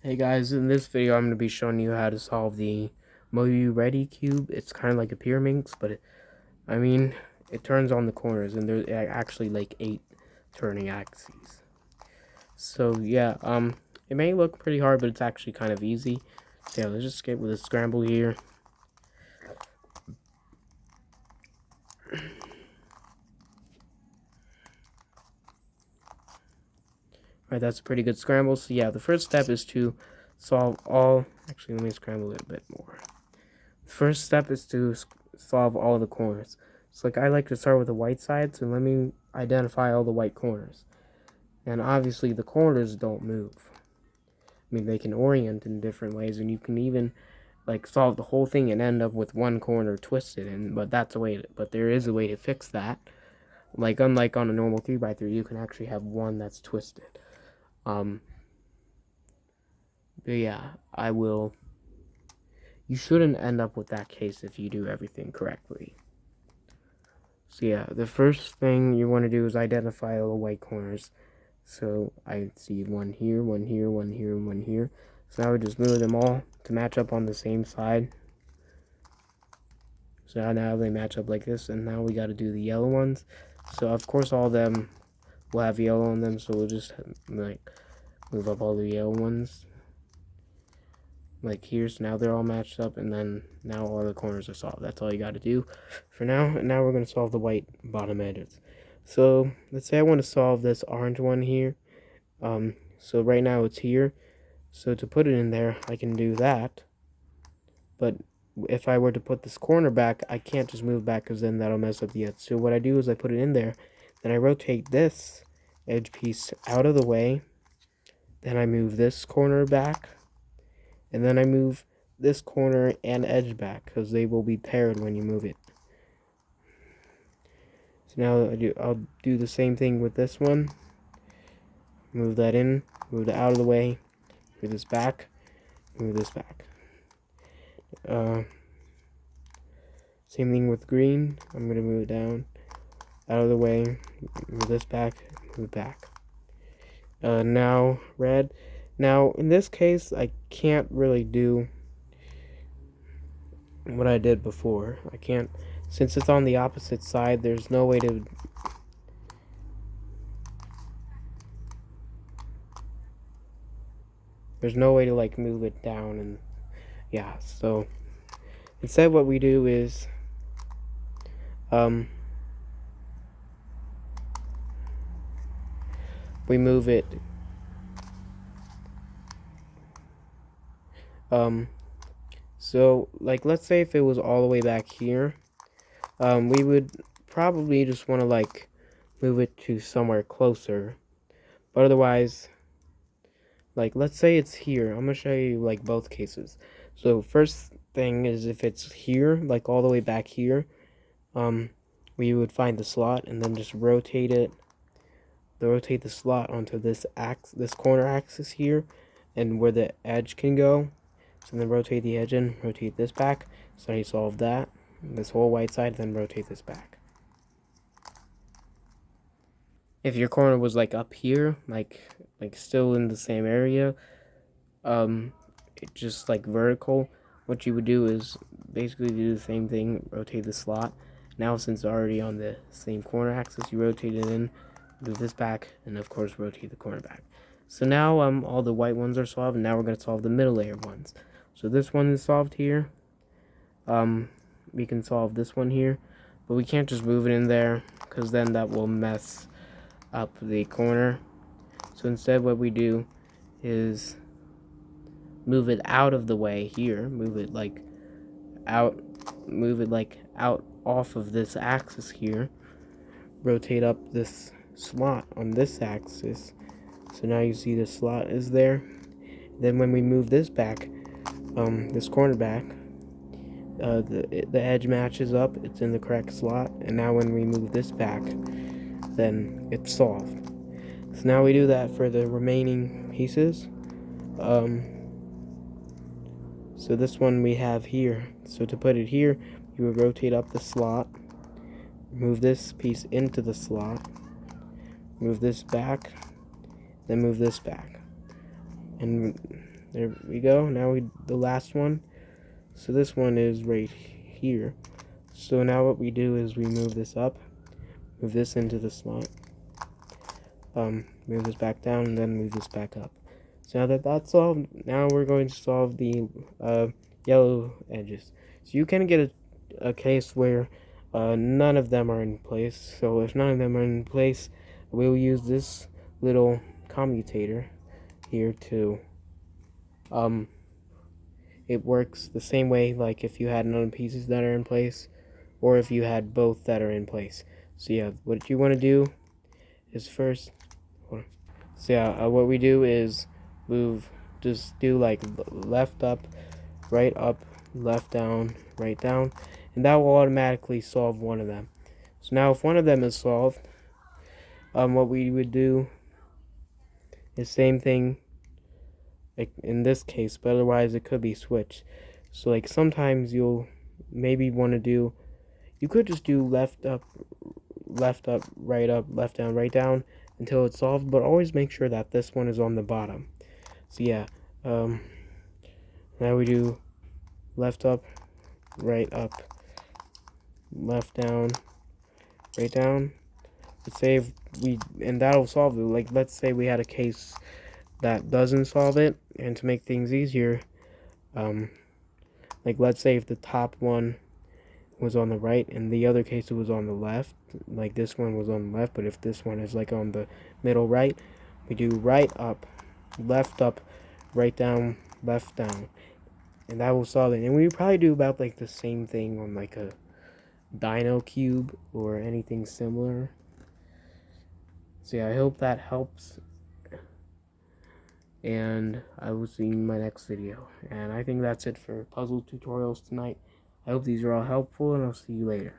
Hey guys, in this video I'm going to be showing you how to solve the Redi cube. It's kind of like a pyramid, but it turns on the corners, and there's actually like 8 turning axes. So yeah, it may look pretty hard, but it's actually kind of easy. So yeah, let's just get with a scramble here. Alright, that's a pretty good scramble. So yeah, the first step is to solve all... Actually, let me scramble it a bit more. The first step is to solve all the corners. So like I like to start with the white side, so let me identify all the white corners. And obviously the corners don't move. I mean, they can orient in different ways, and you can even like solve the whole thing and end up with one corner twisted, but that's a way but there is a way to fix that. Like unlike on a normal 3x3, you can actually have one that's twisted. But yeah, you shouldn't end up with that case if you do everything correctly. So yeah, the first thing you want to do is identify all the white corners. So I see one here, one here, one here, and one here. So now we just move them all to match up on the same side. So now they match up like this, and now we got to do the yellow ones. So of course all of them will have yellow on them, so we'll just like move up all the yellow ones. Like here, so now they're all matched up, and then now all the corners are solved. That's all you got to do for now. And now we're going to solve the white bottom edges. So let's say I want to solve this orange one here. So right now it's here. So to put it in there, I can do that. But if I were to put this corner back, I can't just move back because then that'll mess up the edge. So what I do is I put it in there, then I rotate this edge piece out of the way. Then I move this corner back. And then I move this corner and edge back because they will be paired when you move it. So now I'll do the same thing with this one. Move that in, move it out of the way, move this back, move this back. Same thing with green. I'm going to move it down, out of the way, move this back, move it back. Now red. Now in this case I can't really do what I did before. I can't, since it's on the opposite side, there's no way to like move it down, and yeah, so instead what we do is we move it so like let's say if it was all the way back here, we would probably just want to like move it to somewhere closer, but otherwise, like let's say it's here. I'm gonna show you like both cases. So first thing is if it's here, like all the way back here, we would find the slot and then just rotate the slot onto this corner axis here, and where the edge can go. So then rotate the edge in, rotate this back. So you solve that, this whole white side, then rotate this back. If your corner was like up here, like still in the same area, it just like vertical, what you would do is basically do the same thing, rotate the slot. Now since it's already on the same corner axis, you rotate it in, move this back, and of course rotate the corner back. So now all the white ones are solved, and now we're going to solve the middle layer ones. So this one is solved here. We can solve this one here, but we can't just move it in there because then that will mess up the corner. So instead what we do is move it out of the way here, move it like out off of this axis here, rotate up this slot on this axis. So now you see the slot is there. Then when we move this back, this corner back, the edge matches up, it's in the correct slot, and now when we move this back, then it's solved. So now we do that for the remaining pieces. So this one we have here. So to put it here, you would rotate up the slot, move this piece into the slot, move this back, then move this back. And There we go. Now the last one. So this one is right here. So now what we do is we move this up, move this into the slot, move this back down, and then move this back up. So now that that's solved, now we're going to solve the yellow edges. So you can get a case where none of them are in place. So if none of them are in place, we'll use this little commutator here to it works the same way like if you had none pieces that are in place or if you had both that are in place. So yeah, what you want to do is first, so yeah, what we do is move, just do like left up, left down, right down, and that will automatically solve one of them. So now if one of them is solved, what we would do is same thing like in this case, but otherwise it could be switched. So like sometimes you'll maybe want to do, you could just do left up, left down, right down until it's solved, but always make sure that this one is on the bottom. So yeah, now we do left up, left down, right down. Let's say if we, and that'll solve it. Like let's say we had a case that doesn't solve it, and to make things easier, like let's say if the top one was on the right and the other case was on the left, like this one was on the left, but if this one is like on the middle right, we do right up, right down, left down, and that will solve it. And we probably do about like the same thing on like a dino cube or anything similar. So yeah, I hope that helps, and I will see you in my next video. And I think that's it for puzzle tutorials tonight. I hope these are all helpful, and I'll see you later.